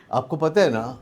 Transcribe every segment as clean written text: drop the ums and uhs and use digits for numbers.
آپ کو پتہ ہے نا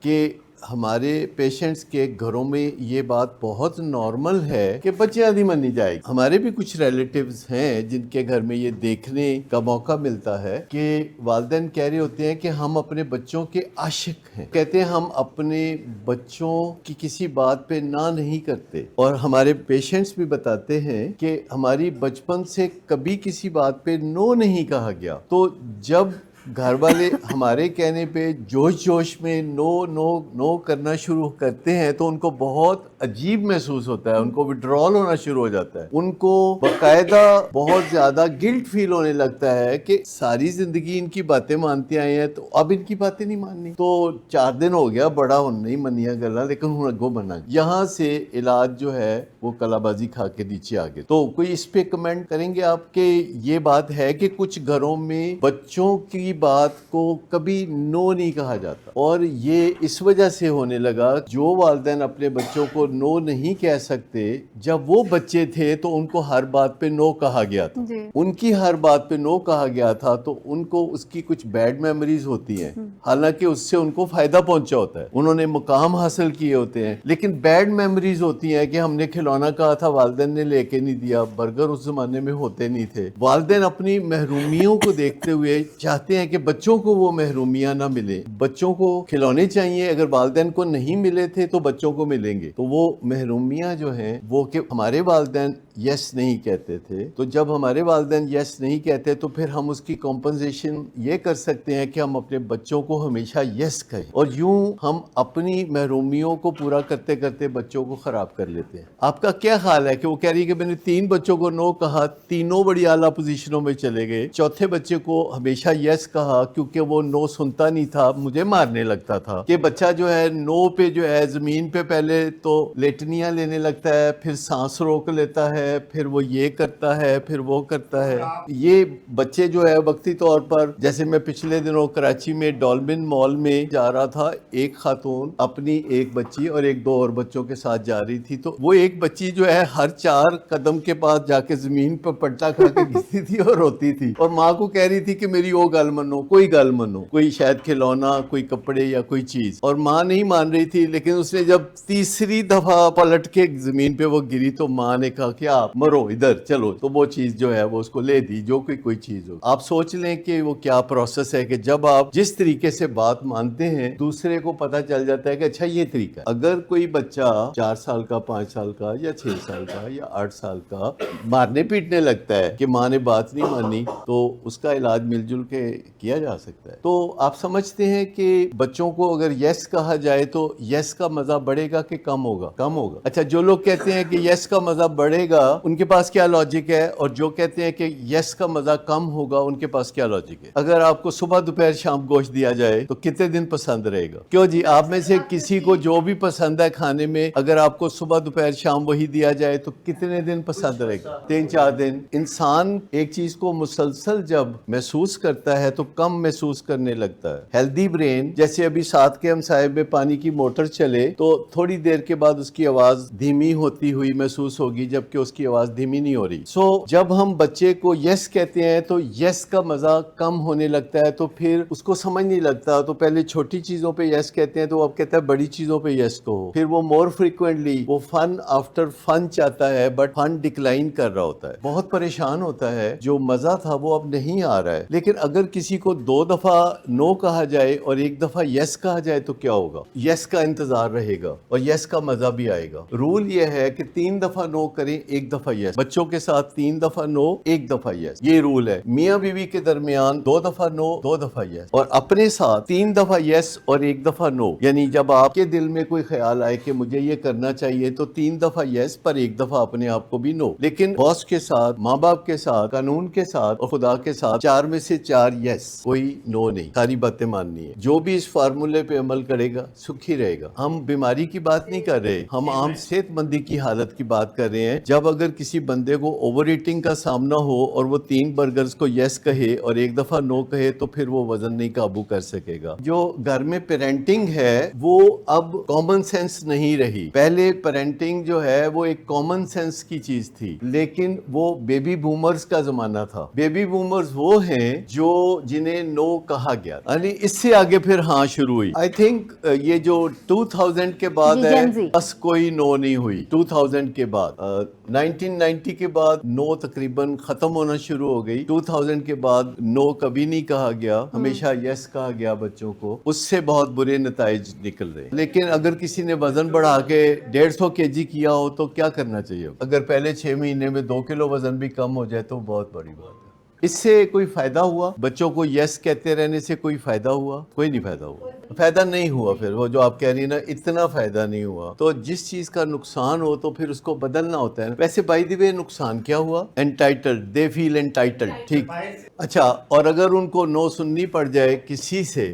کہ ہمارے پیشنٹس کے گھروں میں یہ بات بہت نارمل ہے کہ بچے آدھی منی جائے گی. ہمارے بھی کچھ ریلیٹیوز ہیں جن کے گھر میں یہ دیکھنے کا موقع ملتا ہے کہ والدین کہہ رہے ہوتے ہیں کہ ہم اپنے بچوں کے عاشق ہیں. کہتے ہیں ہم اپنے بچوں کی کسی بات پہ نہ نہیں کرتے. اور ہمارے پیشنٹس بھی بتاتے ہیں کہ ہماری بچپن سے کبھی کسی بات پہ نو نہیں کہا گیا. تو جب گھر والے ہمارے کہنے پہ جوش میں نو نو نو کرنا شروع کرتے ہیں تو ان کو بہت عجیب محسوس ہوتا ہے, ان کو وڈرال ہونا شروع ہو جاتا ہے, ان کو باقاعدہ بہت زیادہ گلٹ فیل ہونے لگتا ہے کہ ساری زندگی ان کی باتیں مانتے آئے ہیں تو اب ان کی باتیں نہیں ماننی. تو 4 دن ہو گیا بڑا ہن نہیں منیا گلا لیکن ہن اگوں بننا. یہاں سے علاج جو ہے وہ کلا بازی کھا کے نیچے آ گئے. تو کوئی اس پہ کمنٹ کریں گے آپ کہ یہ بات ہے کہ کچھ گھروں میں بچوں کی بات کو کبھی نو نہیں کہا جاتا, اور یہ اس وجہ سے ہونے لگا جو والدین اپنے بچوں کو نو نہیں کہہ سکتے, جب وہ بچے تھے تو ان کو ہر بات پہ نو کہا گیا تھا. ان کی ہر بات پہ نو کہا گیا تھا تو ان کو اس کی کچھ بیڈ میموریز ہوتی ہیں, حالانکہ اس سے ان کو فائدہ پہنچا ہوتا ہے, انہوں نے مقام حاصل کیے ہوتے ہیں, لیکن بیڈ میموریز ہوتی ہیں کہ ہم نے کھلونا کہا تھا والدین نے لے کے نہیں دیا, برگر اس زمانے میں ہوتے نہیں تھے. والدین اپنی محرومیوں کو دیکھتے ہوئے چاہتے ہیں کہ بچوں کو وہ محرومیاں نہ ملے, بچوں کو کھلونے چاہیے, اگر والدین کو نہیں ملے تھے تو بچوں کو ملیں گے. تو وہ محرومیاں جو ہیں وہ کہ ہمارے والدین یس نہیں کہتے تھے, تو جب ہمارے والدین یس نہیں کہتے تو پھر ہم اس کی کمپنسیشن یہ کر سکتے ہیں کہ ہم اپنے بچوں کو ہمیشہ یس کہیں, اور یوں ہم اپنی محرومیوں کو پورا کرتے کرتے بچوں کو خراب کر لیتے ہیں. آپ کا کیا خیال ہے کہ وہ کہہ رہی ہے کہ میں نے 3 بچوں کو نو کہا, تینوں بڑی اعلیٰ پوزیشنوں میں چلے گئے, چوتھے بچے کو ہمیشہ یس کہا کیونکہ وہ نو سنتا نہیں تھا, مجھے مارنے لگتا تھا. کہ بچہ جو ہے نو پہ جو ہے زمین پہ پہلے تو لیٹنیاں لینے لگتا ہے, پھر سانس روک لیتا ہے, پھر وہ یہ کرتا ہے, پھر وہ کرتا ہے. یہ بچے جو ہے وقتی طور پر, جیسے میں پچھلے دنوں کراچی میں ڈالمن مال میں جا رہا تھا, ایک خاتون اپنی ایک بچی اور 2 اور بچوں کے ساتھ جا رہی تھی, تو وہ ایک بچی جو ہے ہر 4 قدم کے بعد جا کے زمین پر پلٹا کھا کے گرتی تھی اور روتی تھی, اور ماں کو کہہ رہی تھی کہ میری وہ گل منو, کوئی گل منو, کوئی شاید کھلونا, کوئی کپڑے یا کوئی چیز, اور ماں نہیں مان رہی تھی. لیکن اس نے جب تیسری دفعہ پلٹ کے زمین پہ وہ گری تو ماں نے کہا کہ آپ مرو ادھر چلو, تو وہ چیز جو ہے وہ اس کو لے دی, جو کوئی چیز ہو. آپ سوچ لیں کہ وہ کیا پروسیس ہے کہ جب آپ جس طریقے سے بات مانتے ہیں دوسرے کو پتہ چل جاتا ہے کہ اچھا یہ طریقہ ہے. اگر کوئی بچہ 4 سال کا, 5 سال کا یا 6 سال کا یا 8 سال کا مارنے پیٹنے لگتا ہے کہ ماں نے بات نہیں مانی, تو اس کا علاج مل جل کے کیا جا سکتا ہے. تو آپ سمجھتے ہیں کہ بچوں کو اگر یس کہا جائے تو یس کا مزہ بڑھے گا کہ کم ہوگا؟ کم ہوگا. اچھا, جو لوگ کہتے ہیں کہ یس کا مزہ بڑھے گا ان کے پاس کیا لاجک ہے, اور جو کہتے ہیں کہ یس کا مزہ کم ہوگا ان کے پاس کیا لاجک ہے؟ اگر آپ کو صبح دوپہر شام گوشت دیا جائے تو کتنے دن پسند رہے گا؟ کیوں جی, آپ میں سے کسی کو جو بھی پسند ہے کھانے میں, اگر آپ کو صبح دوپہر شام وہی دیا جائے تو کتنے دن پسند رہے گا؟ 3-4 دن. انسان ایک چیز کو مسلسل جب محسوس کرتا ہے تو کم محسوس کرنے لگتا ہے. ہیلدی برین, جیسے ابھی ساتھ کے ہمسائے میں پانی کی موٹر چلے تو تھوڑی دیر کے بعد اس کی آواز دھیمی ہوتی ہوئی محسوس ہوگی, جبکہ اس کی آواز دھیمی نہیں ہو رہی. جب ہم بچے کو یس کہتے ہیں تو یس کا مزہ کم ہونے لگتا ہے, تو پھر اس کو سمجھ نہیں لگتا. تو پہلے چھوٹی چیزوں پہ یس کہتے ہیں تو اب کہتا ہے بڑی چیزوں پہ یس کہو. پھر وہ مور فریکوینٹلی وہ فن آفٹر فن چاہتا ہے, بٹ فن ڈکلائن کر رہا ہوتا ہے, بہت پریشان ہوتا ہے. جو مزہ تھا وہ اب نہیں آ رہا ہے. لیکن اگر کسی کو 2 دفعہ نو کہا جائے اور 1 دفعہ یس کہا جائے تو کیا ہوگا؟ یس کا انتظار رہے گا اور یس کا مزہ بھی آئے گا. رول یہ ہے کہ 3 دفعہ نو کریں, 1 دفعہ یس. بچوں کے ساتھ 3 دفعہ نو, 1 دفعہ یس, یہ رول ہے. میاں بیوی کے درمیان 2 دفعہ نو, 2 دفعہ یس, اور اپنے ساتھ 3 دفعہ یس اور 1 دفعہ نو. یعنی جب آپ کے دل میں کوئی خیال آئے کہ مجھے یہ کرنا چاہیے تو 3 دفعہ یس پر 1 دفعہ اپنے آپ کو بھی نو. لیکن باس کے ساتھ, ماں باپ کے ساتھ, قانون کے ساتھ اور خدا کے ساتھ 4 میں سے 4 یس, کوئی نو نہیں. ساری باتیں ماننی ہے. جو بھی اس فارمولے پہ عمل کرے گا سکھی رہے گا. ہم بیماری کی بات نہیں کر رہے, ہم عام صحت مندی کی حالت کی بات کر رہے ہیں. جب اگر کسی بندے کو اوور ایٹنگ کا سامنا ہو اور وہ 3 برگرز کو یس کہے اور 1 دفعہ نو کہے تو پھر وہ وزن نہیں قابو کر سکے گا. جو گھر میں پیرنٹنگ ہے وہ اب کامن سینس نہیں رہی. پہلے پیرنٹنگ جو ہے وہ ایک کامن سینس کی چیز تھی, لیکن وہ بیبی بومرز کا زمانہ تھا. بیبی بومرز وہ ہیں جو جنہیں نو کہا گیا, یعنی اس سے آگے پھر ہاں شروع ہوئی. آئی تھنک یہ جو 2000 کے بعد ہے بس کوئی نو نہیں ہوئی. 2000 کے بعد 1990 کے بعد نو تقریباً ختم ہونا شروع ہو گئی. 2000 کے بعد نو کبھی نہیں کہا گیا, ہمیشہ یس کہا گیا بچوں کو. اس سے بہت برے نتائج نکل رہے. لیکن اگر کسی نے وزن بڑھا کے 150 kg کیا ہو تو کیا کرنا چاہیے؟ اگر پہلے 6 مہینے میں 2 کلو وزن بھی کم ہو جائے تو بہت بڑی بات ہے. اس سے کوئی فائدہ ہوا؟ بچوں کو یس کہتے رہنے سے کوئی فائدہ ہوا؟ کوئی نہیں فائدہ ہوا. فائدہ نہیں ہوا. پھر وہ جو آپ کہہ رہی ہیں نا, اتنا فائدہ نہیں ہوا. تو جس چیز کا نقصان ہو تو پھر اس کو بدلنا ہوتا ہے. ویسے بائی دی وے نقصان کیا ہوا؟ انٹائٹلڈ, دے فیل انٹائٹلڈ. ٹھیک, اچھا. اور اگر ان کو نو سننی پڑ جائے کسی سے,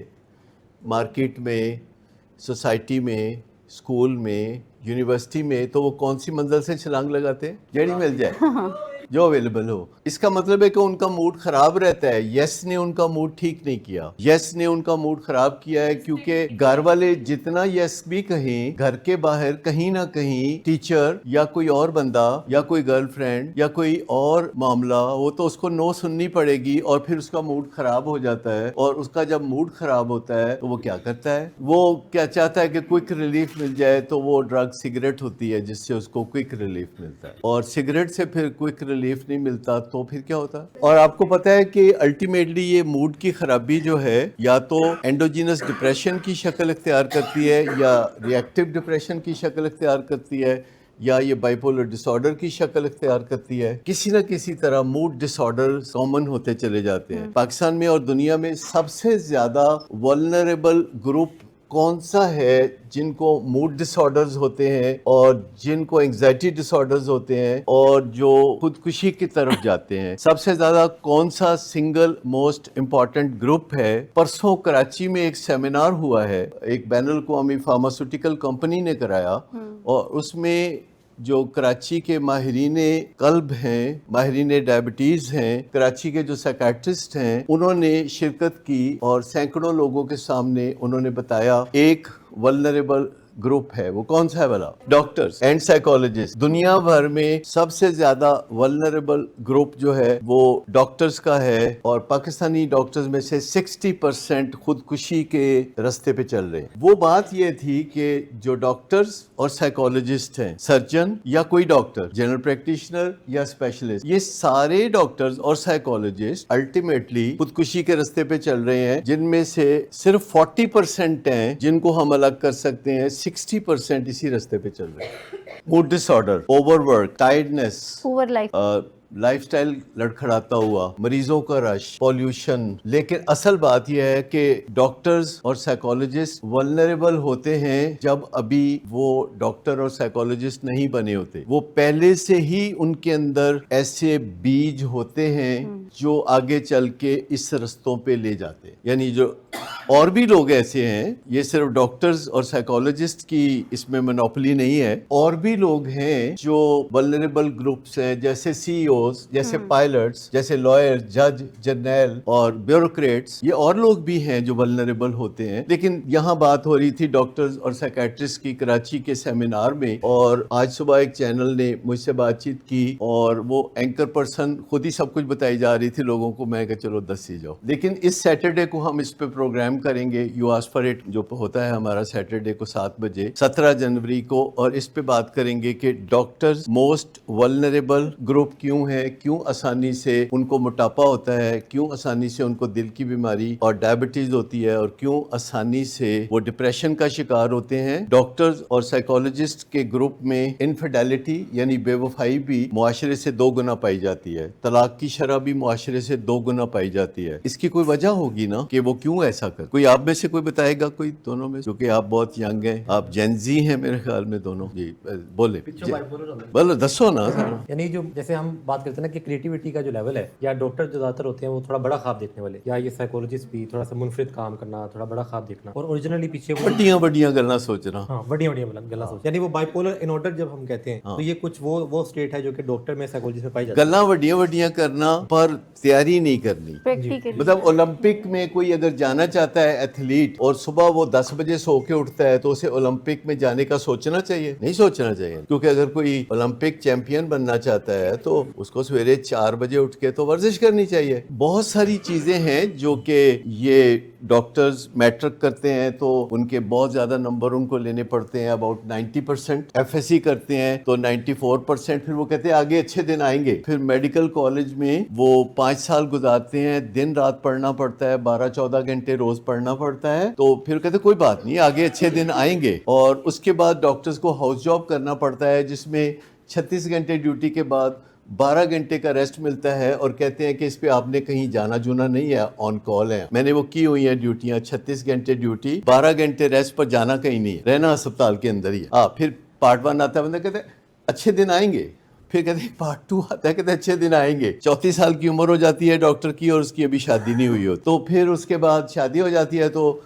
مارکیٹ میں, سوسائٹی میں, اسکول میں, یونیورسٹی میں, تو وہ کون سی منزل سے چھلانگ لگاتے ہیں؟ جیڑی مل جائے جو اویلیبل ہو. اس کا مطلب ہے کہ ان کا موڈ خراب رہتا ہے. یس نے ان کا موڈ ٹھیک نہیں کیا. یس نے ان کا موڈ خراب کیا ہے کیونکہ گھر والے جتنا یس بھی کہیں, گھر کے باہر کہیں نہ کہیں ٹیچر یا کوئی اور بندہ یا کوئی گرل فرینڈ یا کوئی اور معاملہ, وہ تو اس کو نو سننی پڑے گی اور پھر اس کا موڈ خراب ہو جاتا ہے. اور اس کا جب موڈ خراب ہوتا ہے تو وہ کیا کرتا ہے؟ وہ کیا چاہتا ہے کہ کوئک ریلیف مل جائے, تو وہ ڈرگ سگریٹ ہوتی ہے جس سے اس کو کوئک ریلیف ملتا ہے. اور سگریٹ سے پھر کوئک ریلیف نہیں ملتا تو پھر کیا ہوتا ہے؟ اور آپ کو پتا ہے کہ الٹیمیٹلی یہ موڈ کی خرابی جو ہے یا تو اینڈوجینس ڈپریشن کی شکل اختیار کرتی ہے, یا ری ایکٹیو ڈپریشن کی شکل اختیار کرتی ہے, یا یہ بائیپولر ڈس آرڈر کی شکل اختیار کرتی ہے. کسی نہ کسی طرح موڈ ڈس آرڈر کامن ہوتے چلے جاتے ہیں. پاکستان میں اور دنیا میں سب سے زیادہ ولنریبل گروپ کون سا ہے جن کو موڈ ڈس آرڈرز ہوتے ہیں اور جن کو انگزائٹی ڈس آرڈرز ہوتے ہیں اور جو خودکشی کی طرف جاتے ہیں؟ سب سے زیادہ کون سا سنگل موسٹ امپورٹنٹ گروپ ہے؟ پرسوں کراچی میں ایک سیمینار ہوا ہے, ایک بین الاقوامی فارماسیوٹیکل کمپنی نے کرایا, اور اس میں جو کراچی کے ماہرین قلب ہیں, ماہرین ڈائبٹیز ہیں, کراچی کے جو سائیکیٹرسٹ ہیں, انہوں نے شرکت کی اور سینکڑوں لوگوں کے سامنے انہوں نے بتایا ایک ولنریبل گروپ ہے. وہ کون سا ہے بلا؟ Doctors and psychologist. دنیا بھر میں سب سے زیادہ ولنریبل گروپ جو ہے وہ ڈاکٹرز کا ہے, اور پاکستانی ڈاکٹرز میں سے 60% خودکشی کے رستے پہ چل رہے ہیں. وہ بات یہ تھی کہ جو ڈاکٹرز اور سائیکالوجسٹ ہیں, سرجن یا کوئی ڈاکٹر, جنرل پریکٹیشنر یا اسپیشلسٹ, یہ سارے ڈاکٹرز اور سائیکالوجسٹ الٹیمیٹلی خودکشی کے رستے پہ چل رہے ہیں, جن میں سے صرف 40% ہیں جن کو ہم الگ کر سکتے ہیں, 60% اسی رستے پہ چل رہے ہیں. موڈ ڈس آرڈر, اوور ورک, ٹائرڈنس, پور لائف سٹائل لڑکھڑاتا ہوا, مریضوں کا رش, پولیوشن. لیکن اصل بات یہ ہے کہ ڈاکٹرز اور سائیکالوجسٹ ولنریبل ہوتے ہیں جب ابھی وہ ڈاکٹر اور سائیکالوجسٹ نہیں بنے ہوتے. وہ پہلے سے ہی ان کے اندر ایسے بیج ہوتے ہیں جو آگے چل کے اس رستوں پہ لے جاتے ہیں. یعنی جو اور بھی لوگ ایسے ہیں, یہ صرف ڈاکٹرز اور سائیکالوجسٹ کی اس میں منوپلی نہیں ہے, اور بھی لوگ ہیں جو ولنریبل گروپس ہیں, جیسے سی ای اوز, جیسے پائلٹس, جیسے لائر, جج, جرنیل اور بیوروکریٹس. یہ اور لوگ بھی ہیں جو ولنریبل ہوتے ہیں. لیکن یہاں بات ہو رہی تھی ڈاکٹرز اور سائیکیٹرسٹ کی کراچی کے سیمینار میں, اور آج صبح ایک چینل نے مجھ سے بات چیت کی اور وہ اینکر پرسن خود ہی سب کچھ بتائی جا رہی تھی لوگوں کو. میں کہ چلو دس ہی جاؤ. لیکن اس سیٹرڈے کو ہم اس پہ پروگرام کریں گے, یو آسک فار اٹ, جو ہوتا ہے ہمارا سیٹرڈے کو 7 بجے 17 جنوری کو, اور اس پہ بات کریں گے کہ ڈاکٹرز موسٹ ولنریبل گروپ کیوں ہے, کیوں آسانی سے ان کو موٹاپا ہوتا ہے, کیوں آسانی سے ان کو دل کی بیماری اور ڈائبٹیز ہوتی ہے, اور کیوں آسانی سے وہ ڈپریشن کا شکار ہوتے ہیں. ڈاکٹرز اور سائیکالوجسٹ کے گروپ میں انفیڈیلٹی یعنی بے وفائی بھی معاشرے سے 2 گنا پائی جاتی ہے, طلاق کی شرح بھی معاشرے سے 2 گنا پائی جاتی ہے. اس کی کوئی وجہ ہوگی نا کہ وہ کیوں ایسا کر. کوئی آپ میں سے کوئی بتائے گا, کوئی دونوں میں, کیونکہ آپ بہت ینگ ہیں, آپ جینزی ہیں میرے خیال میں دونوں. جی بولے, بولو دسو نا. یعنی جو جیسے ہم بات کرتے ہیں نا کہ کریٹیوٹی کا جو لیول ہے, یا ڈاکٹر جو زیادہ تر ہوتے ہیں وہ تھوڑا بڑا خواب دیکھنے والے, یا یہ سائیکالوجسٹ بھی تھوڑا سا منفرد کام کرنا, تھوڑا بڑا خواب دیکھنا, اور اوریجنلی پیچھے بڑیاں گلاں سوچنا. ہاں, بڑیاں گلاں سوچ, یعنی وہ بائیپولر ان آرڈر جب ہم کہتے ہیں تو یہ کچھ وہ اسٹیٹ ہے جو کہ ڈاکٹر میں سائیکالوجسٹ میں پائی جاتی ہے. گلاں وڈیاں کرنا پر تیاری نہیں کرنی. مطلب اولمپک میں کوئی اگر جانا چاہتا ہے ایتھلیٹ اور صبح وہ 10 بجے سو کے اٹھتا ہے تو اسے اولمپک میں جانے کا سوچنا چاہیے؟ نہیں سوچنا چاہیے, کیونکہ اگر کوئی اولمپک چیمپئن بننا چاہتا ہے تو اس کو سویرے 4 بجے اٹھ کے تو ورزش کرنی چاہیے. بہت ساری چیزیں ہیں جو کہ یہ ڈاکٹرز میٹرک کرتے ہیں تو ان کے بہت زیادہ نمبر ان کو لینے پڑتے ہیں, اباؤٹ 90%. ایف ایس سی کرتے ہیں تو 94%. پھر وہ کہتے ہیں آگے اچھے دن آئیں گے. پھر میڈیکل کالج میں وہ 5 سال گزارتے ہیں, دن رات پڑھنا پڑتا ہے, 12-14 گھنٹے روز پڑھنا پڑتا ہے. تو پھر کہتے ہیں کوئی بات نہیں, آگے اچھے دن آئیں گے. اور اس کے بعد ڈاکٹرز کو ہاؤس جاب کرنا پڑتا ہے جس میں 36 گھنٹے ڈیوٹی کے بعد 12 گھنٹے کا ریسٹ ملتا ہے, اور کہتے ہیں کہ اس پہ آپ نے کہیں جانا جونا نہیں ہے, آن کال ہے. میں نے وہ کی ہوئی ہیں ڈیوٹیاں, 36 گھنٹے ڈیوٹی, 12 گھنٹے ریسٹ, پر جانا کہیں نہیں ہے, رہنا اسپتال کے اندر ہی ہے. پھر پارٹ 1 آتا ہے, بندہ کہتے ہیں اچھے دن آئیں گے. پھر کہتے ہیں پارٹ 2 آتا ہے, کہتے ہیں اچھے دن آئیں گے. 34 سال کی عمر ہو جاتی ہے ڈاکٹر کی, اور اس کی ابھی شادی نہیں ہوئی ہو, تو پھر اس کے بعد شادی ہو جاتی ہے تو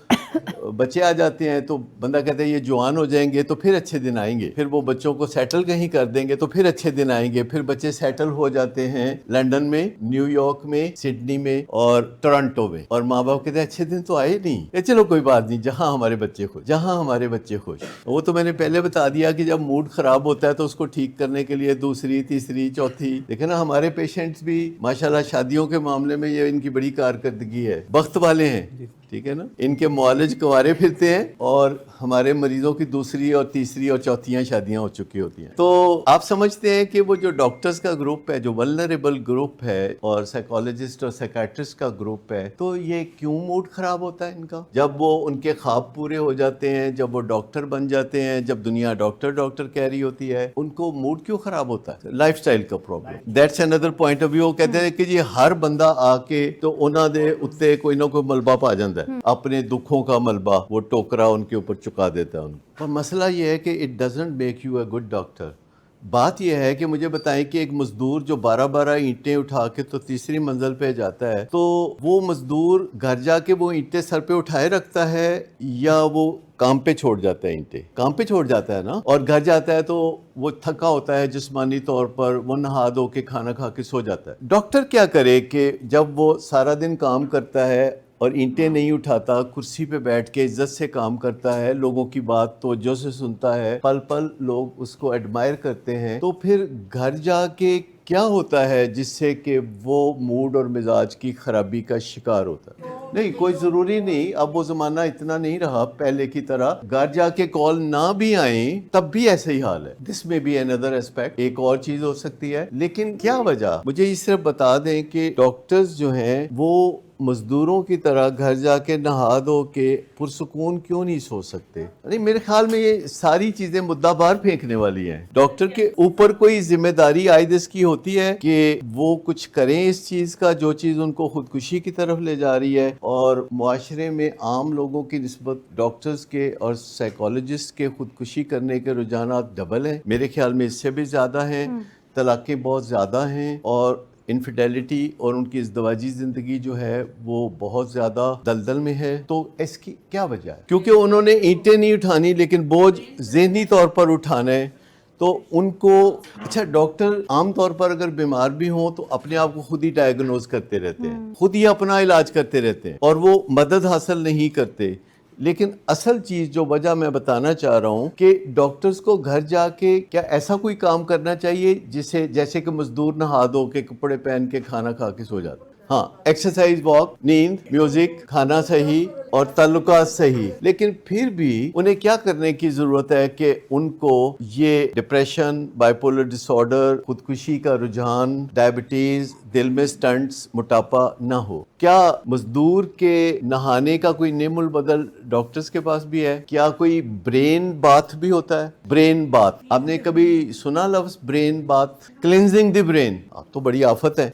بچے آ جاتے ہیں, تو بندہ کہتا ہے یہ جوان ہو جائیں گے تو پھر اچھے دن آئیں گے. پھر وہ بچوں کو سیٹل کہیں کر دیں گے تو پھر اچھے دن آئیں گے. پھر بچے سیٹل ہو جاتے ہیں لنڈن میں, نیو یارک میں, سڈنی میں اور ٹورنٹو میں, اور ماں باپ کہتے ہیں اچھے دن تو آئے نہیں. یہ چلو کوئی بات نہیں, جہاں ہمارے بچے خوش, جہاں ہمارے بچے خوش. وہ تو میں نے پہلے بتا دیا کہ جب موڈ خراب ہوتا ہے تو اس کو ٹھیک کرنے کے لیے دوسری, تیسری, چوتھی. دیکھیں نا ہمارے پیشنٹس بھی ماشاءاللہ شادیوں کے معاملے میں یہ ان کی بڑی کارکردگی ہے, بخت والے ہیں, ٹھیک ہے نا. ان کے معالج کنوارے پھرتے ہیں, اور ہمارے مریضوں کی دوسری اور تیسری اور چوتھیاں شادیاں ہو چکی ہوتی ہیں. تو آپ سمجھتے ہیں کہ وہ جو ڈاکٹرز کا گروپ ہے, جو ولنریبل گروپ ہے, اور سائیکالوجسٹ اور سائیکیٹرسٹ کا گروپ ہے, تو یہ کیوں موڈ خراب ہوتا ہے ان کا؟ جب وہ ان کے خواب پورے ہو جاتے ہیں, جب وہ ڈاکٹر بن جاتے ہیں, جب دنیا ڈاکٹر ڈاکٹر کہہ رہی ہوتی ہے, ان کو موڈ کیوں خراب ہوتا ہے؟ لائف سٹائل کا problem. That's another point of view. کہتے ہیں کہ جی ہر بندہ آ کے تو انہاں دے اتنے کوئی نہ کوئی ملبہ پا جاتا ہے, اپنے دکھوں کا ملبہ, وہ ٹوکرا ان کے اوپر چکا دیتا ہے ان کو. پر مسئلہ یہ ہے کہ it doesn't make you a good doctor. بات یہ ہے کہ مجھے بتائیں کہ ایک مزدور جو 12 اینٹیں اٹھا کے تو تیسری منزل پہ جاتا ہے, تو وہ مزدور گھر جا کے وہ اینٹیں سر پہ اٹھائے رکھتا ہے, یا وہ کام پہ چھوڑ جاتا ہے؟ اینٹیں کام پہ چھوڑ جاتا ہے نا, اور گھر جاتا ہے تو وہ تھکا ہوتا ہے جسمانی طور پر, وہ نہا دھو کے کھانا کھا کے سو جاتا ہے. ڈاکٹر کیا کرے کہ جب وہ سارا دن کام کرتا ہے اور اینٹیں نہیں اٹھاتا, کرسی پہ بیٹھ کے عزت سے کام کرتا ہے, لوگوں کی بات توجہ سے سنتا ہے, پل پل لوگ اس کو ایڈمائر کرتے ہیں, تو پھر گھر جا کے کیا ہوتا ہے جس سے کہ وہ موڈ اور مزاج کی خرابی کا شکار ہوتا ہے؟ نہیں, کوئی ضروری نہیں, اب وہ زمانہ اتنا نہیں رہا پہلے کی طرح. گھر جا کے کال نہ بھی آئیں تب بھی ایسا ہی حال ہے. دس میں بی another ایسپیکٹ, ایک اور چیز ہو سکتی ہے. لیکن کیا وجہ؟ مجھے یہ صرف بتا دیں کہ ڈاکٹرز جو ہیں وہ مزدوروں کی طرح گھر جا کے نہا دھو کے پرسکون کیوں نہیں سو سکتے؟ نہیں, میرے خیال میں یہ ساری چیزیں مدعا بار پھینکنے والی ہیں. ڈاکٹر کے اوپر کوئی ذمہ داری عائد اس کی ہوتی ہے کہ وہ کچھ کریں اس چیز کا, جو چیز ان کو خودکشی کی طرف لے جا رہی ہے. اور معاشرے میں عام لوگوں کی نسبت ڈاکٹرز کے اور سائیکالوجسٹ کے خودکشی کرنے کے رجحانات ڈبل ہیں. میرے خیال میں اس سے بھی زیادہ ہیں. طلاقیں بہت زیادہ ہیں, اور انفیڈیلٹی اور ان کی ازدواجی زندگی جو ہے وہ بہت زیادہ دلدل میں ہے. تو اس کی کیا وجہ ہے؟ کیونکہ انہوں نے اینٹیں نہیں اٹھانی لیکن بوجھ ذہنی طور پر اٹھانا ہے. تو ان کو اچھا, ڈاکٹر عام طور پر اگر بیمار بھی ہوں تو اپنے آپ کو خود ہی ڈائیگنوز کرتے رہتے ہیں, خود ہی اپنا علاج کرتے رہتے ہیں, اور وہ مدد حاصل نہیں کرتے. لیکن اصل چیز جو وجہ میں بتانا چاہ رہا ہوں کہ ڈاکٹرز کو گھر جا کے کیا ایسا کوئی کام کرنا چاہیے جسے, جیسے کہ مزدور نہا دھو کے کپڑے پہن کے کھانا کھا کے سو جاتا. ہاں, ایکسرسائز, واک, نیند, میوزک, کھانا صحیح اور تعلقات صحیح. لیکن پھر بھی انہیں کیا کرنے کی ضرورت ہے کہ ان کو یہ ڈپریشن, بائیپولر ڈس آرڈر, خودکشی کا رجحان, ڈائبٹیز, دل میں سٹنٹس, موٹاپا نہ ہو. کیا مزدور کے نہانے کا کوئی نعم البدل ڈاکٹرز کے پاس بھی ہے؟ کیا کوئی برین باتھ بھی ہوتا ہے؟ برین باتھ آپ نے کبھی سنا لفظ برین باتھ؟ کلینزنگ دی برین. آپ تو بڑی آفت ہے.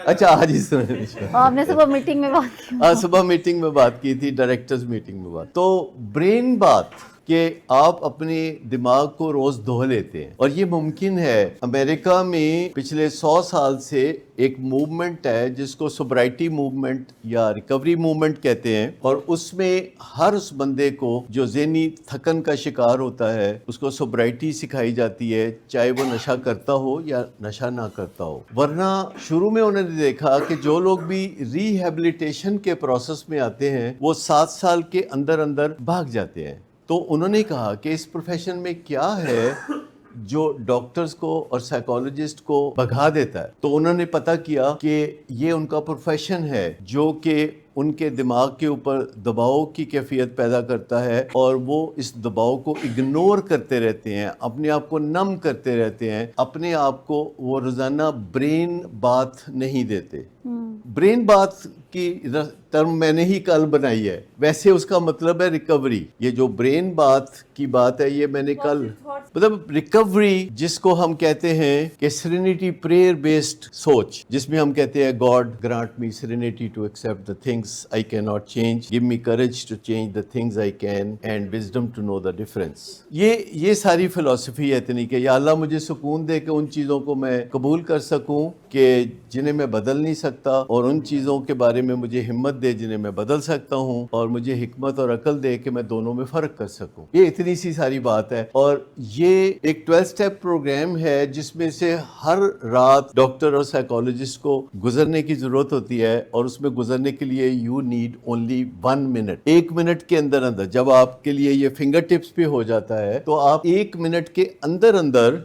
اچھا, آج ہی سنا آپ نے صبح میٹنگ میں بات کی. صبح میٹنگ میں بات کی تھی, ڈائریکٹرز میٹنگ میں بات. تو برین باتھ کہ آپ اپنے دماغ کو روز دھو لیتے ہیں, اور یہ ممکن ہے. امریکہ میں پچھلے 100 سال سے ایک موومنٹ ہے جس کو سوبرائٹی موومنٹ یا ریکوری موومنٹ کہتے ہیں, اور اس میں ہر اس بندے کو جو ذہنی تھکن کا شکار ہوتا ہے اس کو سوبرائٹی سکھائی جاتی ہے, چاہے وہ نشہ کرتا ہو یا نشہ نہ کرتا ہو. ورنہ شروع میں انہوں نے دیکھا کہ جو لوگ بھی ریہیبلیٹیشن کے پروسیس میں آتے ہیں وہ 7 سال کے اندر اندر بھاگ جاتے ہیں. تو انہوں نے کہا کہ اس پروفیشن میں کیا ہے جو ڈاکٹرز کو اور سائیکالوجسٹ کو بھگا دیتا ہے. تو انہوں نے پتہ کیا کہ یہ ان کا پروفیشن ہے جو کہ ان کے دماغ کے اوپر دباؤ کی کیفیت پیدا کرتا ہے اور وہ اس دباؤ کو اگنور کرتے رہتے ہیں, اپنے آپ کو نم کرتے رہتے ہیں, اپنے آپ کو وہ روزانہ برین باتھ نہیں دیتے. برین باتھ کی ٹرم میں نے ہی کل بنائی ہے, ویسے اس کا مطلب ہے ریکوری. یہ جو برین باتھ کی بات ہے یہ میں نے کل مطلب ریکوری جس کو ہم کہتے ہیں کہ سیرینٹی پریئر بیسڈ سوچ, جس میں ہم کہتے ہیں God grant me serenity to accept the things I cannot change, give me courage to change the things I can and wisdom to know the difference. یہ ساری فلسفی ہے اتنی کہ یا اللہ مجھے سکون دے کہ ان چیزوں کو میں قبول کر سکوں کہ جنہیں میں بدل نہیں سکتا, اور ان چیزوں کے بارے میں مجھے ہمت دے جنہیں میں بدل سکتا ہوں, اور مجھے حکمت اور عقل دے کہ میں دونوں میں فرق کر سکوں. یہ اتنی سی ساری بات ہے, اور یہ ایک 12 سٹیپ پروگرام ہے جس میں سے ہر رات ڈاکٹر اور سائیکالوجسٹ کو گزرنے کی ضرورت ہوتی ہے, اور اس میں گزرنے کے لیے you need only 1 minute. 1 minute کے اندر جب آپ کے لیے یہ فنگر ٹپس پہ ہو جاتا ہے تو آپ 1 منٹ کے اندر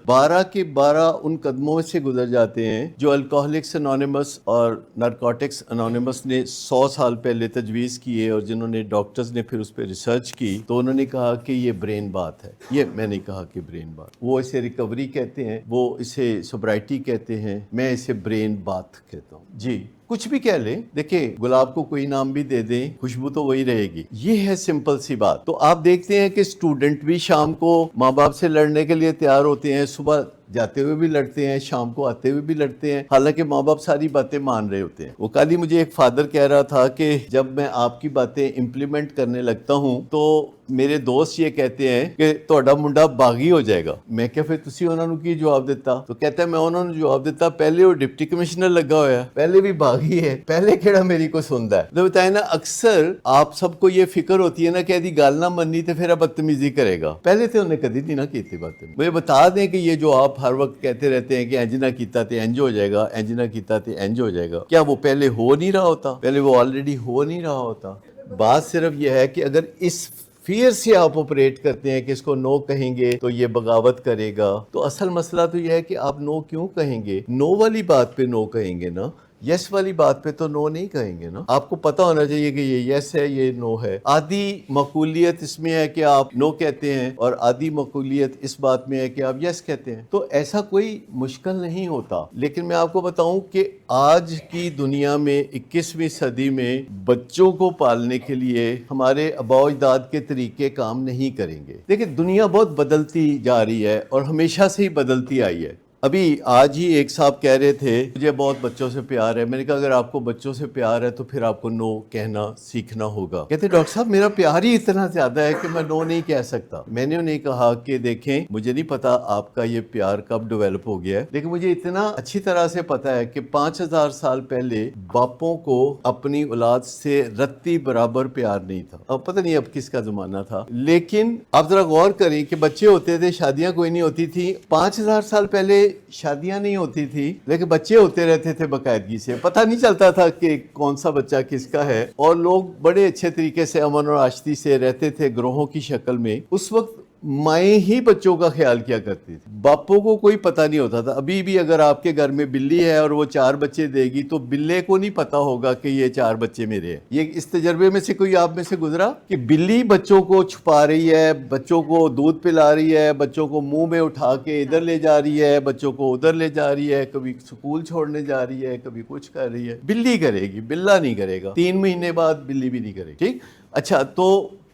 12 کے 12 ان قدموں سے گزر جاتے ہیں جو الکوہلکس انونیمس اور نارکوٹکس انونیمس نے 100 سال پہلے تجویز کیے, اور جنہوں نے ڈاکٹرز نے پھر اس پہ ریسرچ کی تو انہوں نے کہا کہ یہ برین بات ہے. یہ میں نے کہا کہ برین بات, وہ اسے ریکوری کہتے ہیں, وہ اسے سوبرائٹی کہتے ہیں, میں اسے برین بات کہتا ہوں. جی کچھ بھی کہہ لیں, دیکھیں گلاب کو کوئی نام بھی دے دیں خوشبو تو وہی رہے گی. یہ ہے سمپل سی بات. تو آپ دیکھتے ہیں کہ اسٹوڈنٹ بھی شام کو ماں باپ سے لڑنے کے لیے تیار ہوتے ہیں, صبح جاتے ہوئے بھی لڑتے ہیں, شام کو آتے ہوئے بھی لڑتے ہیں, حالانکہ ماں باپ ساری باتیں مان رہے ہوتے ہیں. وہ کل ہی مجھے ایک فادر کہہ رہا تھا کہ جب میں آپ کی باتیں امپلیمنٹ کرنے لگتا ہوں تو میرے دوست یہ کہتے ہیں کہ تہاڈا منڈا باغی ہو جائے گا. میں کیا پھر تسی انہوں نے کی جواب دیتا؟ تو کہتا ہے میں انہوں نے جواب دیتا, پہلے وہ ڈپٹی کمشنر لگا ہوا ہے, پہلے بھی باغی ہے, پہلے کیڑا میری کو سندا ہے. تو بتائیں نا, اکثر آپ سب کو یہ فکر ہوتی ہے نا کہ دی گل نہ مننی تے پھر بدتمیزی کرے گا. پہلے تو انہیں کدی نہیں نہ کیتی باتیں. مجھے بتا دیں کہ یہ جو آپ ہر وقت کہتے رہتے ہیں کہ انج نہ کیتا تے انج ہو جائے گا, انج نہ کیتا تے انج ہو جائے گا, کیا وہ پہلے ہو نہیں رہا ہوتا؟ پہلے وہ آلریڈی ہو نہیں رہا ہوتا. بات صرف یہ ہے کہ اگر اس فیئر سے آپ آپریٹ کرتے ہیں کہ اس کو نو کہیں گے تو یہ بغاوت کرے گا, تو اصل مسئلہ تو یہ ہے کہ آپ نو کیوں کہیں گے؟ نو والی بات پہ نو کہیں گے نا, یس والی بات پہ تو نو نہیں کہیں گے نا. آپ کو پتہ ہونا چاہیے کہ یہ یس ہے, یہ نو ہے. آدھی مقبولیت اس میں ہے کہ آپ نو کہتے ہیں, اور آدھی مقبولیت اس بات میں ہے کہ آپ یس کہتے ہیں. تو ایسا کوئی مشکل نہیں ہوتا. لیکن میں آپ کو بتاؤں کہ آج کی دنیا میں 21ویں صدی میں بچوں کو پالنے کے لیے ہمارے آباء و اجداد کے طریقے کام نہیں کریں گے. دیکھیں دنیا بہت بدلتی جا رہی ہے, اور ہمیشہ سے ہی بدلتی آئی ہے. ابھی آج ہی ایک صاحب کہہ رہے تھے مجھے بہت بچوں سے پیار ہے. میں نے کہا اگر آپ کو بچوں سے پیار ہے تو پھر آپ کو نو کہنا سیکھنا ہوگا. کہتے ڈاکٹر صاحب میرا پیار ہی اتنا زیادہ ہے کہ میں نو نہیں کہہ سکتا. میں نے انہیں کہا کہ دیکھیں مجھے نہیں پتا آپ کا یہ پیار کب ڈیولپ ہو گیا ہے, لیکن مجھے اتنا اچھی طرح سے پتا ہے کہ 5000 سال پہلے باپوں کو اپنی اولاد سے رتی برابر پیار نہیں تھا. اب پتہ نہیں اب کس کا زمانہ تھا, لیکن آپ ذرا غور کریں کہ بچے ہوتے تھے, شادیاں کوئی نہیں ہوتی تھی. 5000 سال پہلے شادیاں نہیں ہوتی تھی لیکن بچے ہوتے رہتے تھے باقاعدگی سے. پتہ نہیں چلتا تھا کہ کون سا بچہ کس کا ہے, اور لوگ بڑے اچھے طریقے سے امن اور آشتی سے رہتے تھے گروہوں کی شکل میں. اس وقت مائیں ہی بچوں کا خیال کیا کرتی تھی, باپوں کو کوئی پتہ نہیں ہوتا تھا. ابھی بھی اگر آپ کے گھر میں بلی ہے اور وہ 4 بچے دے گی تو بلے کو نہیں پتا ہوگا کہ یہ 4 بچے میرے ہیں. یہ اس تجربے میں سے کوئی آپ میں سے گزرا کہ بلی بچوں کو چھپا رہی ہے, بچوں کو دودھ پلا رہی ہے, بچوں کو منہ میں اٹھا کے ادھر لے جا رہی ہے, بچوں کو ادھر لے جا رہی ہے, کبھی سکول چھوڑنے جا رہی ہے, کبھی کچھ کر رہی ہے. بلی کرے گی, بلہ نہیں کرے گا. 3 مہینے بعد بلی بھی نہیں کرے گی. ٹھیک, اچھا. تو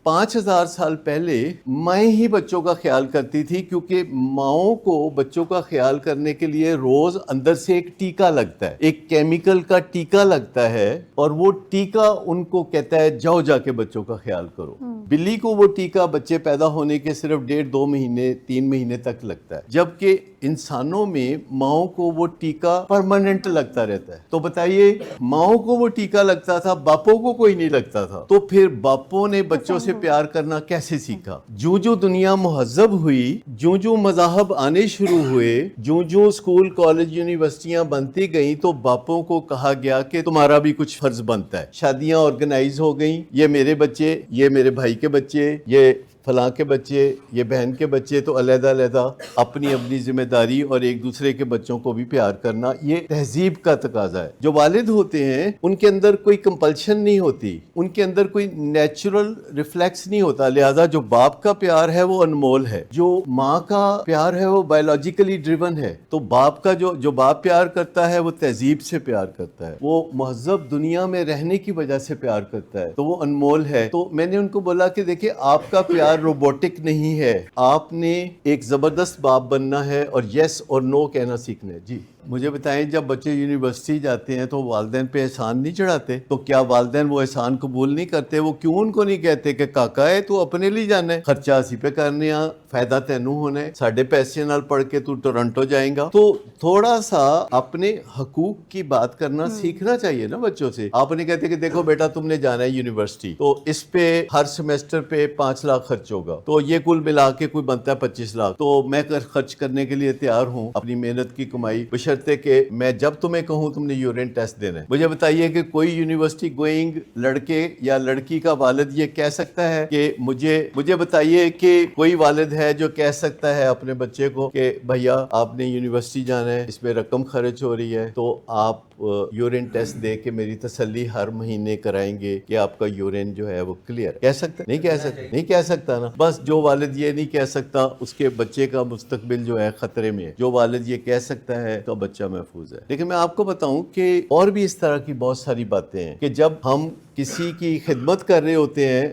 5000 سال پہلے مائیں ہی بچوں کا خیال کرتی تھی, کیونکہ ماؤں کو بچوں کا خیال کرنے کے لیے روز اندر سے ایک ٹیکا لگتا ہے, ایک کیمیکل کا ٹیکا لگتا ہے, اور وہ ٹیکا ان کو کہتا ہے جاؤ جا کے بچوں کا خیال کرو. بلی کو وہ ٹیکا بچے پیدا ہونے کے صرف 1.5-2 مہینے 3 مہینے تک لگتا ہے, جبکہ انسانوں میں ماؤں کو وہ ٹیکا پرماننٹ لگتا رہتا ہے. تو بتائیے ماؤں کو وہ ٹیکا لگتا تھا, باپوں کو کوئی نہیں لگتا تھا. تو پھر باپوں نے بچوں سے پیار کرنا کیسے سیکھا؟ جو دنیا مہذب ہوئی, جو مذاہب آنے شروع ہوئے, جو اسکول کالج یونیورسٹیاں بنتی گئیں, تو باپوں کو کہا گیا کہ تمہارا بھی کچھ فرض بنتا ہے. شادیاں آرگنائز ہو گئیں, یہ میرے بچے, یہ میرے بھائی کے بچے, یہ فلاں کے بچے یہ بہن کے بچے تو علیحدہ علیحدہ اپنی اپنی ذمہ داری اور ایک دوسرے کے بچوں کو بھی پیار کرنا یہ تہذیب کا تقاضا ہے. جو والد ہوتے ہیں ان کے اندر کوئی کمپلشن نہیں ہوتی, ان کے اندر کوئی نیچرل ریفلیکس نہیں ہوتا, لہذا جو باپ کا پیار ہے وہ انمول ہے, جو ماں کا پیار ہے وہ بایولوجیکلی ڈریون ہے. تو باپ کا جو باپ پیار کرتا ہے وہ تہذیب سے پیار کرتا ہے, وہ مہذب دنیا میں رہنے کی وجہ سے پیار کرتا ہے, تو وہ انمول ہے. تو میں نے ان کو بولا کہ دیکھیں آپ کا پیار روبوٹک نہیں ہے, آپ نے ایک زبردست باپ بننا ہے اور یس اور نو کہنا سیکھنا ہے. جی مجھے بتائیں, جب بچے یونیورسٹی جاتے ہیں تو والدین پہ احسان نہیں چڑھاتے؟ تو کیا والدین وہ احسان قبول نہیں کرتے؟ وہ کیوں ان کو نہیں کہتے کہ کاکا ہے تو اپنے لیے جانا ہے, خرچہ اسی پہ کرنے آ, فائدہ تینوں ہونا ہے, ساڑھے پیسے نال پڑھ کے تو ٹورنٹو جائیں گا. تو تھوڑا سا اپنے حقوق کی بات کرنا سیکھنا چاہیے نا بچوں سے. آپ نہیں کہتے کہ دیکھو بیٹا تم نے جانا ہے یونیورسٹی تو اس پہ ہر سیمیسٹر پہ 5 لاکھ خرچ ہوگا, تو یہ کل ملا کے کوئی بنتا ہے 25 لاکھ, تو میں خرچ کرنے کے لیے تیار ہوں اپنی محنت کی کمائی, بشرطے کہ میں جب تمہیں کہوں تم نے یورین ٹیسٹ دینا ہے. مجھے بتائیے کہ کوئی یونیورسٹی گوئنگ لڑکے یا لڑکی کا والد یہ کہہ سکتا ہے کہ مجھے بتائیے کہ کوئی والد ہے جو کہہ سکتا ہے اپنے بچے کو کہ بھیا آپ نے یونیورسٹی جانا ہے, اس میں رقم خرچ ہو رہی ہے, تو آپ یورین ٹیسٹ دے کے میری تسلی ہر مہینے کرائیں گے کہ آپ کا یورین جو ہے وہ کلیئر. کہہ سکتا؟ نہیں کہہ سکتا, نہیں کہہ سکتا نا. بس جو والد یہ نہیں کہہ سکتا اس کے بچے کا مستقبل جو ہے خطرے میں ہے. جو والد یہ کہہ سکتا ہے تو بچہ محفوظ ہے. لیکن میں آپ کو بتاؤں کہ اور بھی اس طرح کی بہت ساری باتیں ہیں کہ جب ہم کسی کی خدمت کر رہے ہوتے ہیں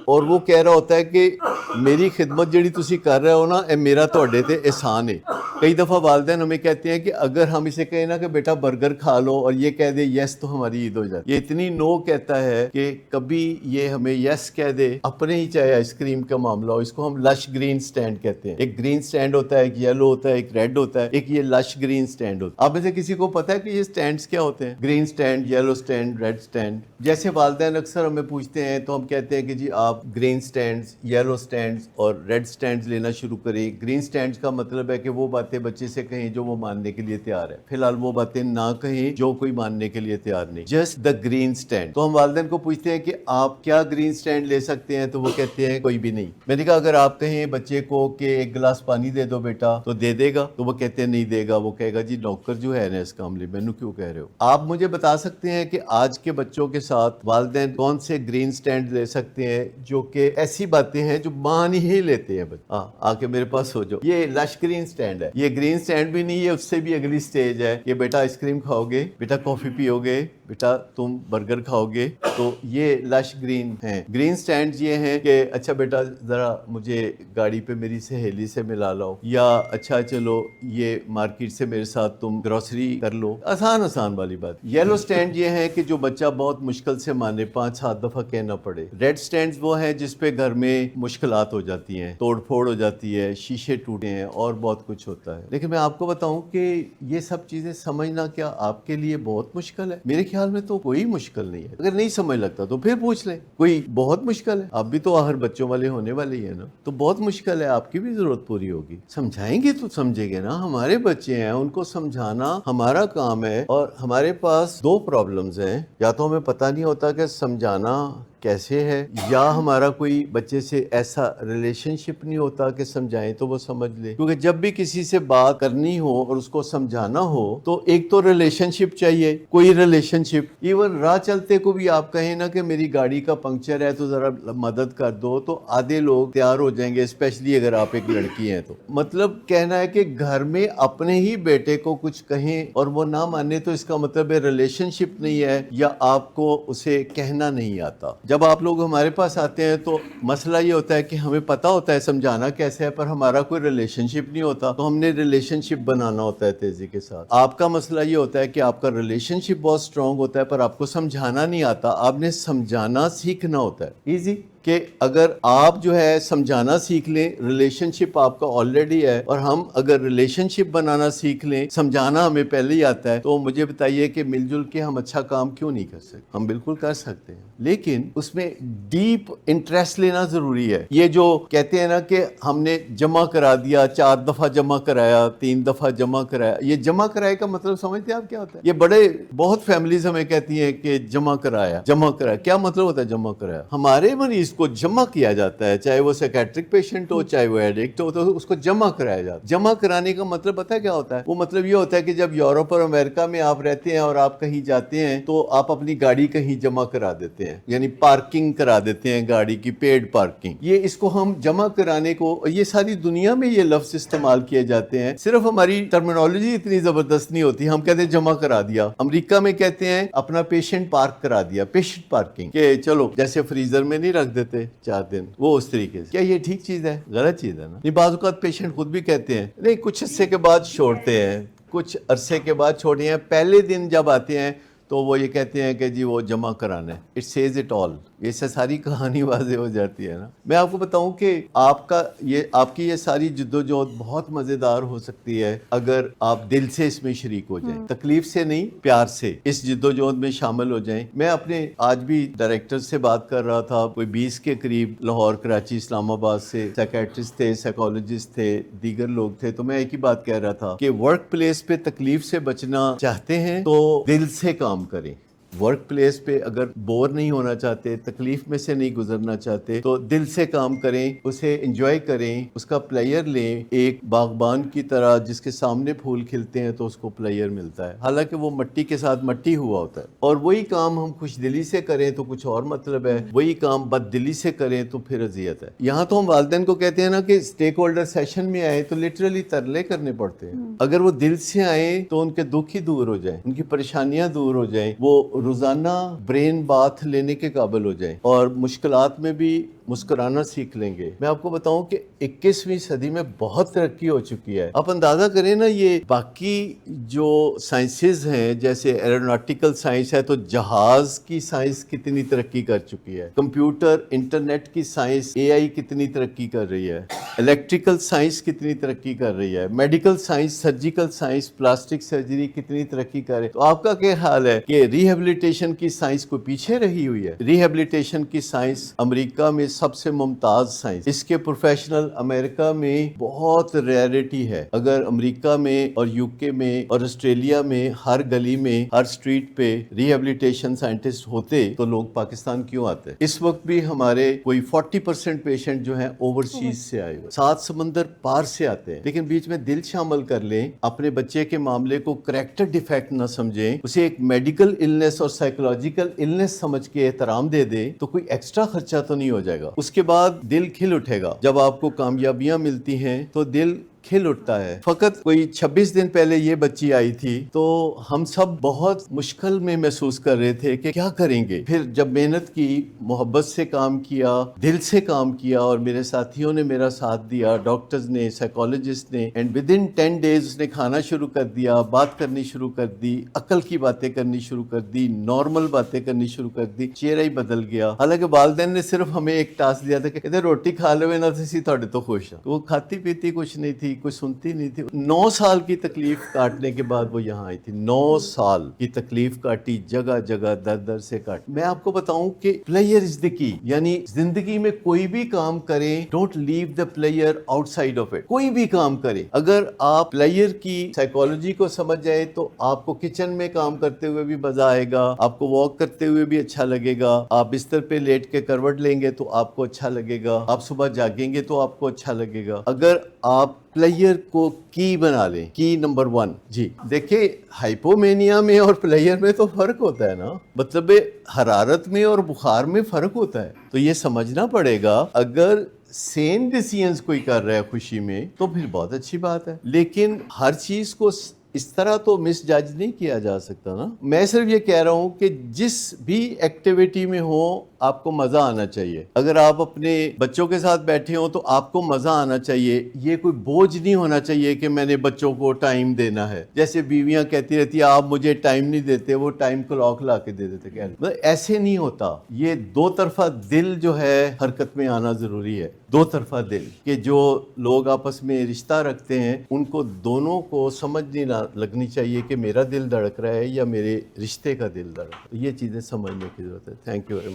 اور وہ کہہ رہا ہوتا ہے کہ میری خدمت جڑی تسی کر رہے ہو نا اے میرا تواڈے تے احسان ہے. کئی دفعہ والدین ہمیں کہتے ہیں کہ اگر ہم اسے کہیں نا کہ بیٹا برگر کھا لو اور یہ کہہ دے یس تو ہماری عید ہو جاتی. یہ اتنی نو کہتا ہے کہ کبھی یہ ہمیں یس کہہ دے, اپنے ہی چاہے آئس کریم کا معاملہ ہو. اس کو ہم لش گرین سٹینڈ کہتے ہیں. ایک گرین سٹینڈ ہوتا ہے, ایک یلو ہوتا ہے, ایک ریڈ ہوتا ہے, ایک یہ لش گرین سٹینڈ ہوتا ہے. آپ میں سے کسی کو پتا ہے کہ یہ سٹینڈز کیا ہوتے ہیں؟ Green stand, yellow stand, red stand. جیسے والدین اکثر ہمیں پوچھتے ہیں تو ہم کہتے ہیں کہ جی آپ گرین سٹینڈز, یلو سٹینڈز اور ریڈ سٹینڈز لینا شروع کریں. گرین سٹینڈز کا مطلب ہے کہ وہ باتیں بچے سے کہیں جو وہ ماننے کے لیے تیار ہے, فی الحال وہ باتیں نہ کہیں جو کوئی ماننے کے لیے تیار نہیں. Just the green stand. تو ہم والدین کو پوچھتے ہیں کہ آپ کیا گرین سٹینڈ لے سکتے ہیں, تو وہ کہتے ہیں کوئی بھی نہیں. میں نے کہا اگر آپ کہیں بچے کو کہ ایک گلاس پانی دے دو بیٹا تو دے دے گا؟ تو وہ کہتے ہیں نہیں دے گا. وہ کہے گا جی نوکر جو ہے نا اس معاملے میں کیوں کہہ رہے ہو. آپ مجھے بتا سکتے ہیں کہ آج کے بچوں کے ساتھ والدین کون سے گرین سٹینڈ لے سکتے ہیں جو کہ ایسی باتیں ہیں جو مان ہی لیتے ہیں. آ کے میرے پاس ہو جاؤ. یہ لش گرین سٹینڈ ہے. یہ گرین سٹینڈ بھی نہیں ہے, اس سے بھی اگلی سٹیج ہے کہ بیٹا آئس کریم کھاؤ گے, بیٹا کافی پیو گے, بیٹا تم برگر کھاؤ گے. تو یہ لش گرین ہیں. گرین سٹینڈ یہ ہیں کہ اچھا بیٹا ذرا مجھے گاڑی پہ میری سہیلی سے ملا لاؤ, یا اچھا چلو یہ مارکیٹ سے میرے ساتھ تم گروسری کر لو. آسان والی بات. یلو سٹینڈ یہ ہے کہ جو بچہ بہت مشکل سے مانے, 5-7 دفعہ کہنا پڑے. ریڈ سٹینڈز وہ ہیں جس پہ گھر میں مشکلات ہو جاتی ہیں, توڑ پھوڑ ہو جاتی ہے, شیشے ٹوٹے ہیں اور بہت کچھ ہوتا ہے. لیکن میں آپ کو بتاؤں کہ یہ سب چیزیں سمجھنا کیا آپ کے لیے بہت مشکل ہے؟ میرے خیال میں تو کوئی مشکل نہیں ہے. اگر نہیں سمجھ لگتا تو پھر پوچھ لیں. کوئی بہت مشکل ہے؟ آپ بھی تو آخر بچوں والے ہونے والے ہی ہیں نا, تو بہت مشکل ہے, آپ کی بھی ضرورت پوری ہوگی. سمجھائیں گے تو سمجھیں گے نا. ہمارے بچے ہیں, ان کو سمجھانا ہمارا کام ہے. اور ہمارے پاس 2 پرابلمز ہیں, یا تو ہمیں پتہ نہیں ہوتا کہ سمجھانا کیسے ہے, یا ہمارا کوئی بچے سے ایسا ریلیشن شپ نہیں ہوتا کہ سمجھائیں تو وہ سمجھ لے. کیونکہ جب بھی کسی سے بات کرنی ہو اور اس کو سمجھانا ہو تو ایک تو ریلیشن شپ چاہیے, کوئی ریلیشن شپ. ایون راہ چلتے کو بھی آپ کہیں نا کہ میری گاڑی کا پنکچر ہے تو ذرا مدد کر دو, تو آدھے لوگ تیار ہو جائیں گے, اسپیشلی اگر آپ ایک لڑکی ہیں. تو مطلب کہنا ہے کہ گھر میں اپنے ہی بیٹے کو کچھ کہیں اور وہ نہ مانے تو اس کا مطلب ہے ریلیشن شپ نہیں ہے, یا آپ کو اسے کہنا نہیں آتا. جب آپ لوگ ہمارے پاس آتے ہیں تو مسئلہ یہ ہوتا ہے کہ ہمیں پتہ ہوتا ہے سمجھانا کیسے ہے, پر ہمارا کوئی ریلیشن شپ نہیں ہوتا, تو ہم نے ریلیشن شپ بنانا ہوتا ہے تیزی کے ساتھ. آپ کا مسئلہ یہ ہوتا ہے کہ آپ کا ریلیشن شپ بہت اسٹرانگ ہوتا ہے پر آپ کو سمجھانا نہیں آتا. آپ نے سمجھانا سیکھنا ہوتا ہے. ایزی کہ اگر آپ جو ہے سمجھانا سیکھ لیں, ریلیشن شپ آپ کا آلریڈی ہے, اور ہم اگر ریلیشن شپ بنانا سیکھ لیں, سمجھانا ہمیں پہلے ہی آتا ہے, تو مجھے بتائیے کہ مل جل کے ہم اچھا کام کیوں نہیں کر سکتے؟ ہم بالکل کر سکتے ہیں, لیکن اس میں ڈیپ انٹرسٹ لینا ضروری ہے. یہ جو کہتے ہیں نا کہ ہم نے جمع کرا دیا, 4 دفعہ جمع کرایا, 3 دفعہ جمع کرایا, یہ جمع کرائے کا مطلب سمجھتے ہیں آپ کیا ہوتا ہے؟ یہ بہت فیملیز ہمیں کہتی ہیں کہ جمع کرایا. کیا مطلب ہوتا ہے جمع کرایا؟ ہمارے مریض کو جمع کیا جاتا ہے, چاہے وہ سائکیٹرک پیشنٹ ہو چاہے وہ ایڈکٹ ہو, تو اس کو جمع کرایا جاتا ہے. جمع کرانے کا مطلب پتہ ہے کیا ہوتا ہے؟ وہ مطلب یہ ہوتا ہے کہ جب یورپ اور امریکہ میں آپ رہتے ہیں اور آپ کہیں جاتے ہیں تو آپ اپنی گاڑی کہیں جمع کرا دیتے ہیں, یعنی پارکنگ کرا دیتے ہیں گاڑی کی, پیڈ پارکنگ. یہ اس کو ہم جمع کرانے کو, یہ ساری دنیا میں یہ لفظ استعمال کیے جاتے ہیں, صرف ہماری ٹرمینالوجی اتنی زبردست نہیں ہوتی. ہم کہتے ہیں جمع کرا دیا, امریکہ میں کہتے ہیں اپنا پیشنٹ پارک کرا دیا, پیشنٹ پارکنگ, کہ چلو جیسے فریزر میں نہیں رکھ دیتے 4 دن, وہ اس طریقے سے. کیا یہ ٹھیک چیز ہے؟ غلط چیز ہے نا. نہیں, بعض اوقات پیشنٹ خود بھی کہتے ہیں نہیں, کچھ عرصے کے بعد چھوڑتے ہیں, کچھ عرصے کے بعد چھوڑتے ہیں, پہلے دن جب آتے ہیں تو وہ یہ کہتے ہیں کہ جی وہ جمع کرانا ہے. It says it all. یہ سے ساری کہانی واضح ہو جاتی ہے نا. میں آپ کو بتاؤں کہ آپ کی یہ ساری جدوجہد بہت مزیدار ہو سکتی ہے اگر آپ دل سے اس میں شریک ہو جائیں, تکلیف سے نہیں, پیار سے اس جدوجہد میں شامل ہو جائیں. میں اپنے آج بھی ڈائریکٹر سے بات کر رہا تھا, کوئی 20 کے قریب, لاہور, کراچی, اسلام آباد سے سائیکیٹرسٹ تھے, سائیکالوجسٹ تھے, دیگر لوگ تھے. تو میں ایک ہی بات کہہ رہا تھا کہ ورک پلیس پہ تکلیف سے بچنا چاہتے ہیں تو دل سے کام کریں. ورک پلیس پہ اگر بور نہیں ہونا چاہتے, تکلیف میں سے نہیں گزرنا چاہتے, تو دل سے کام کریں, اسے انجوائے کریں, اس کا پلیئر لیں. ایک باغبان کی طرح جس کے سامنے پھول کھلتے ہیں تو اس کو پلیئر ملتا ہے, حالانکہ وہ مٹی کے ساتھ مٹی ہوا ہوتا ہے. اور وہی کام ہم خوش دلی سے کریں تو کچھ اور مطلب ہے, وہی کام بد دلی سے کریں تو پھر اذیت ہے. یہاں تو ہم والدین کو کہتے ہیں نا کہ اسٹیک ہولڈر سیشن میں آئے تو لٹرلی ترلے کرنے پڑتے ہیں. اگر وہ دل سے آئیں تو ان کے دکھ ہی دور ہو جائیں, ان کی پریشانیاں دور ہو جائیں, وہ روزانہ برین باتھ لینے کے قابل ہو جائیں اور مشکلات میں بھی مسکرانا سیکھ لیں گے. میں آپ کو بتاؤں کہ 21ویں صدی میں بہت ترقی ہو چکی ہے. آپ اندازہ کریں نا, یہ باقی جو سائنسز ہیں, جیسے ایروناٹیکل سائنس ہے تو جہاز کی سائنس کتنی ترقی کر چکی ہے, کمپیوٹر, انٹرنیٹ کی سائنس, اے آئی کتنی ترقی کر رہی ہے, الیکٹریکل سائنس کتنی ترقی کر رہی ہے, medical science, surgical science, plastic surgery کتنی ترقی کر رہی ہے. تو آپ کا کیا خیال ہے کہ ریہیبلیٹیشن کی سائنس کو پیچھے رہی ہوئی ہے؟ ریہیبلیٹیشن کی سائنس امریکہ میں سب سے ممتاز سائنس, اس کے پروفیشنل امریکہ میں بہت ریئرٹی ہے. اگر امریکہ میں اور یو کے میں اور آسٹریلیا میں ہر گلی میں, ہر سٹریٹ پہ ریہیبلیٹیشن سائنٹسٹ ہوتے تو لوگ پاکستان کیوں آتے؟ اس وقت بھی ہمارے کوئی 40% پیشنٹ جو ہیں اوورسیز سے آئے ہوئے, 7 سمندر پار سے آتے ہیں. لیکن بیچ میں دل شامل کر لیں, اپنے بچے کے معاملے کو کریکٹر ڈیفیکٹ نہ سمجھیں, اسے ایک میڈیکل النس اور سائیکولوجیکل النس سمجھ کے احترام دے دیں, تو کوئی ایکسٹرا خرچہ تو نہیں ہو جائے گا. اس کے بعد دل کھل اٹھے گا. جب آپ کو کامیابیاں ملتی ہیں تو دل کھل اٹھتا ہے. فقط کوئی 26 دن پہلے یہ بچی آئی تھی تو ہم سب بہت مشکل میں محسوس کر رہے تھے کہ کیا کریں گے. پھر جب محنت کی, محبت سے کام کیا, دل سے کام کیا, اور میرے ساتھیوں نے میرا ساتھ دیا, ڈاکٹرز نے, سائیکالوجسٹ نے, اینڈ ود ان 10 days اس نے کھانا شروع کر دیا, بات کرنی شروع کر دی, عقل کی باتیں کرنی شروع کر دی, نارمل باتیں کرنی شروع کر دی, چہرہ ہی بدل گیا. حالانکہ والدین نے صرف ہمیں ایک ٹاسک دیا تھا کہ ادھر روٹی کھا لو نہ تھی تھوڑے تو خوش ہیں. وہ کھاتی پیتی کچھ نہیں تھی, کوئی سنتی نہیں تھی. 9 سال کی تکلیف کاٹنے کے بعد وہ یہاں آئی تھی. 9 سال کی تکلیف کاٹی, جگہ جگہ در در سے کاٹی. میں آپ کو بتاؤں کہ پلیئر از دی کی, یعنی زندگی میں کوئی بھی کام کریں, don't leave the player outside of it. کوئی بھی کام کریں, اگر آپ پلیئر کی سائیکالوجی کو سمجھ جائیں تو آپ کو کچن میں کام کرتے ہوئے بھی مزہ آئے گا, آپ کو واک کرتے ہوئے بھی اچھا لگے گا, آپ بستر پہ لیٹ کے کروٹ لیں گے تو آپ کو اچھا لگے گا, آپ صبح جاگیں گے تو آپ کو اچھا لگے گا. اگر آپ پلیئر کو کی بنا لیں, کی نمبر 1. جی دیکھیں, ہائپومینیا میں اور پلیئر میں تو فرق ہوتا ہے نا, مطلب حرارت میں اور بخار میں فرق ہوتا ہے. تو یہ سمجھنا پڑے گا, اگر سین ڈیسیژنز کوئی کر رہا ہے خوشی میں تو پھر بہت اچھی بات ہے, لیکن ہر چیز کو اس طرح تو مس جج نہیں کیا جا سکتا نا. میں صرف یہ کہہ رہا ہوں کہ جس بھی ایکٹیویٹی میں ہو آپ کو مزہ آنا چاہیے. اگر آپ اپنے بچوں کے ساتھ بیٹھے ہوں تو آپ کو مزہ آنا چاہیے. یہ کوئی بوجھ نہیں ہونا چاہیے کہ میں نے بچوں کو ٹائم دینا ہے. جیسے بیویاں کہتی رہتی ہیں آپ مجھے ٹائم نہیں دیتے, وہ ٹائم کلاک لا کے دے دیتے. مطلب ایسے نہیں ہوتا. یہ 2 طرفہ دل جو ہے حرکت میں آنا ضروری ہے. 2 طرفہ دل, کہ جو لوگ آپس میں رشتہ رکھتے ہیں ان کو دونوں کو سمجھ نہیں لگنی چاہیے کہ میرا دل دھڑک رہا ہے یا میرے رشتے کا دل دھڑک. یہ چیزیں سمجھنے کی ضرورت ہے. Thank you very much.